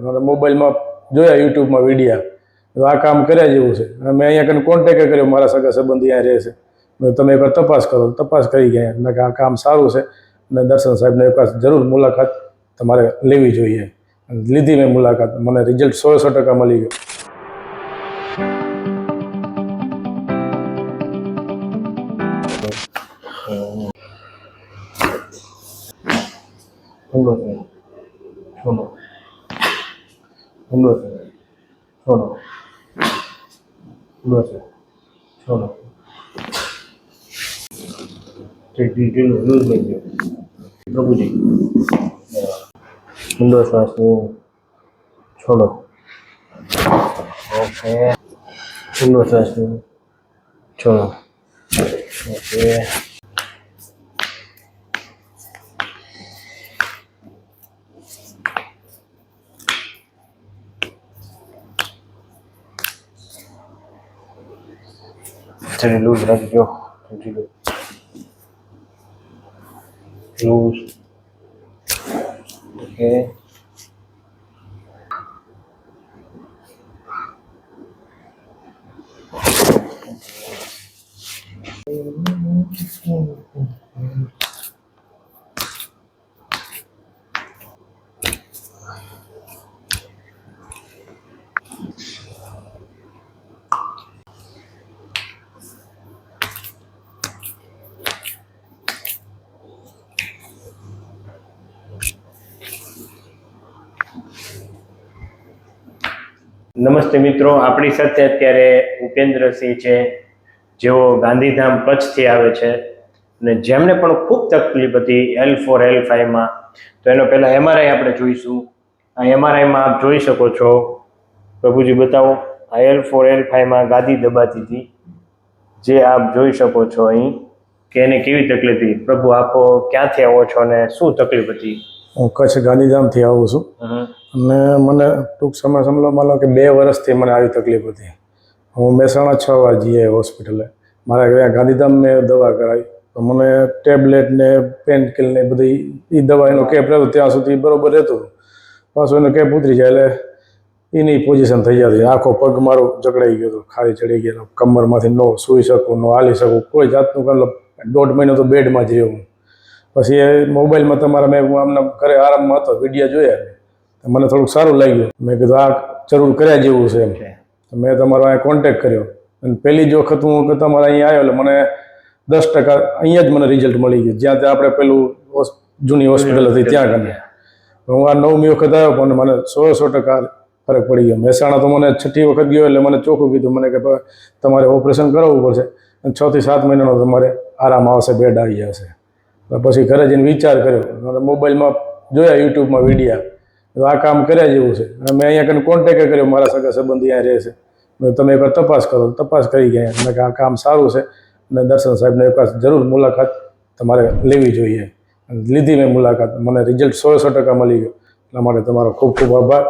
અને મોબાઈલમાં જોયા યુટ્યુબમાં વિડીયા તો આ કામ કર્યા જેવું છે. અને મેં અહીંયા કને કોન્ટેક્ટ કર્યો, મારા સગા સંબંધી અહીંયા રહે છે, તમે એકવાર તપાસ કરો. તપાસ કરી ગયા એટલે કે આ કામ સારું છે અને દર્શન સાહેબને એકવાર જરૂર મુલાકાત તમારે લેવી જોઈએ. લીધી મેં મુલાકાત, મને રિઝલ્ટ 100% મળી ગયો. પ્રભુજી ઊંડો શ્વાસ છોડો. ઓકે, ઊંડો શ્વાસ છોડો. ઓકે, ચલો લૂઝ રાખજો. લૂઝ. ઓકે, નમસ્તે મિત્રો, આપણી સાથે અત્યારે ઉપેન્દ્રસિંહ છે, જેઓ ગાંધીધામ કચ્છથી આવે છે અને જેમને પણ ખૂબ તકલીફ હતી L4 L5માં. તો એનો પહેલાં MRI આપણે જોઈશું. આ MRIમાં આપ જોઈ શકો છો. પ્રભુજી બતાવો. આ L4 L5માં ગાદી દબાતી હતી, જે આપ જોઈ શકો છો અહીં કે એને કેવી તકલીફ હતી. પ્રભુ, આપ ક્યાંથી આવો છો અને શું તકલીફ હતી? હું કચ્છ ગાંધીધામથી આવું છું અને મને ટૂંક સમય સમજવામાં કે 2 વર્ષથી મને આવી તકલીફ હતી. હું મહેસાણા 6 વાર જઈએ હોસ્પિટલે. મારા ત્યાં ગાંધીધામ મેં દવા કરાવી તો મને ટેબ્લેટ ને પેન કિલ ને બધી એ દવા એનો કેપ રહેતો ત્યાં સુધી બરાબર રહેતું. પાછું એનો કેપ ઉતરી જાય એટલે એની પોઝિશન થઈ જતી. આખો પગ મારો જકડાઈ ગયો હતો, ખાલી ચડી ગયેલો. કમરમાંથી ન સૂઈ શકું, ન હાલી શકું, કોઈ જાતનું મતલબ 1.5 મહિનો તો બેડમાં જ રહ્યો. પછી એ મોબાઈલમાં તમારા મેં હું આમને ઘરે આરામમાં હતો, વિડીયો જોયા, મને થોડુંક સારું લાગ્યું. મેં કીધું આ જરૂર કર્યા જેવું છે એમ. મેં તમારો અહીંયા કોન્ટેક્ટ કર્યો અને પહેલી જ વખત હું તમારા અહીંયા આવ્યો એટલે મને 10% અહીંયા જ મને રિઝલ્ટ મળી ગયું. જ્યાં ત્યાં આપણે પેલું જૂની હોસ્પિટલ હતી ત્યાં ગમે. હું આ 9મી વખત આવ્યો પણ મને 100% ફરક પડી ગયો. મહેસાણા તો મને 6ઠી વખત ગયો એટલે મને ચોખ્ખું કીધું મને કે તમારે ઓપરેશન કરાવવું પડશે અને 6 થી 7 મહિનાનો તમારે આરામ આવશે, બેડ આવી જશે. પછી ઘરે જઈને વિચાર કર્યો, મોબાઈલમાં જોયા યુટ્યુબમાં વિડીયા તો આ કામ કર્યા જેવું છે. અને મેં અહીંયા કને કોન્ટેક્ટ કર્યો, મારા સગા સંબંધી અહીંયા રહે છે, તમે એકવાર તપાસ કરો. તપાસ કરી ગયા એટલે કે આ કામ સારું છે અને દર્શન સાહેબને એકવાર જરૂર મુલાકાત તમારે લેવી જોઈએ. લીધી મેં મુલાકાત, મને રિઝલ્ટ 100% મળી ગયો. એટલા માટે તમારો ખૂબ ખૂબ આભાર.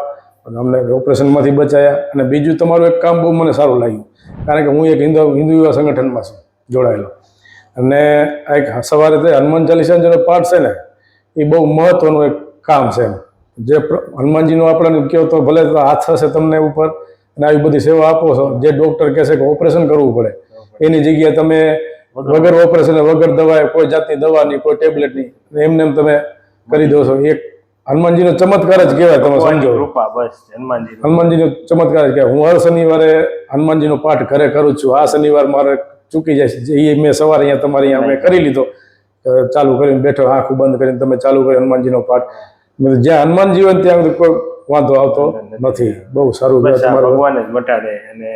અને અમને ઓપરેશનમાંથી બચાયા. અને બીજું તમારું એક કામ બહુ મને સારું લાગ્યું, કારણ કે હું એક હિન્દુ યુવા સંગઠનમાં છું જોડાયેલો. અને આ એક સવારે તે હનુમાન ચાલીસાનો જેનો પાઠ છે ને એ બહુ મહત્વનું એક કામ છે. જે હનુમાનજીનું આપણે કહો તો ભલે હાથ હશે તમને ઉપર અને આવી બધી સેવા આપો છો. જે ડૉક્ટર કહેશે કે ઓપરેશન કરવું પડે એની જગ્યાએ તમે વગર ઓપરેશન, વગર દવાએ, કોઈ જાતની દવા નહીં, કોઈ ટેબ્લેટ નહીં, એમને એમ તમે કરી દો છો. એક હનુમાનજીનો ચમત્કાર જ કહેવાય. તમે સમજો, હનુમાનજીનો ચમત્કાર જ કહેવાય. હું હર શનિવારે હનુમાનજીનો પાઠ ઘરે કરું છું. આ શનિવાર મારે ચૂકી જાય છે. એ મેં સવારે અહીંયા તમારે અહીંયા મેં કરી લીધો, ચાલુ કરીને બેઠો, આંખું બંધ કરીને તમે ચાલુ કરી હનુમાનજીનો પાઠ. જ્યાં હનુમાનજી હોય ત્યાં કોઈ વાંધો આવતો નથી. બહુ સારું. ભગવાન જ મટાડે અને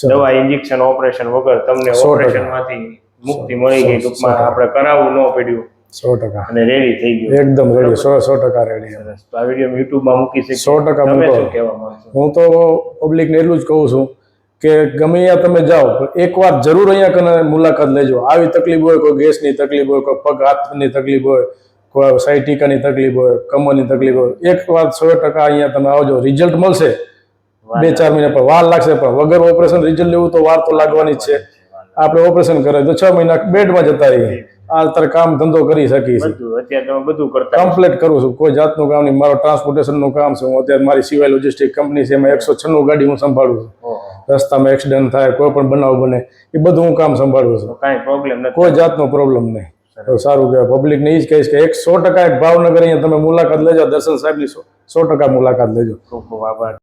દવા, ઇન્જેક્શન, ઓપરેશન વગર તમને ઓપરેશનમાંથી મુક્તિ મળી ગઈ. ટૂંકમાં આપણે કરાવવું ન પડ્યું. 100% અને રેડી થઈ ગયું. એકદમ રેડી, 100% રેડી. તો આ વિડીયો યુટ્યુબમાં મૂકી શકીએ. 100% મૂકો. હું તો પબ્લિકને એટલું જ કહું છું કે ગમે ત્યાં તમે જાઓ એકવાર જરૂર અહીંયા કને મુલાકાત લેજો. આવી તકલીફ હોય, કોઈ ગેસની તકલીફ હોય, કોઈ પગ હાથની તકલીફ હોય, કોઈ સાયટિકાની તકલીફ હોય, કમરની તકલીફ હોય, એકવાર 100% અહીંયા તમે આવજો. રિઝલ્ટ મળશે. 2-4 મહિના પર વાર લાગશે પણ વગર ઓપરેશન રિઝલ્ટ લેવું તો વાર તો લાગવાની જ છે. આપણે ઓપરેશન કરે તો 6 મહિના બેડમાં જતા રહીએ. આલતર કામ ધંધો કરી શકીએ છીએ. બધું અત્યારે તમે બધું કરતા હશો. કમ્પ્લીટ કરું છું, કોઈ જાતનું કામ નહીં. મારો ટ્રાન્સપોર્ટેશનનું કામ છે. હું અત્યારે મારી સિવાય લોજિસ્ટિક કંપની છે, એમાં 196 ગાડી હું સંભાળું છું. ઓહો. રસ્તામાં એક્સિડન્ટ થાય, કોઈ પણ બનાવ બને, એ બધું હું કામ સંભાળું છું. તો કાંઈ પ્રોબ્લેમ નથી. કોઈ જાતનો પ્રોબ્લેમ નહીં. તો સારું કહેવાય. પબ્લિકને એ જ કહીશ કે 100% એક ભાવનગર અહીંયા તમે મુલાકાત લેજો, દર્શન સાહેબની 100% મુલાકાત લેજો. ખૂબ ખૂબ આભાર.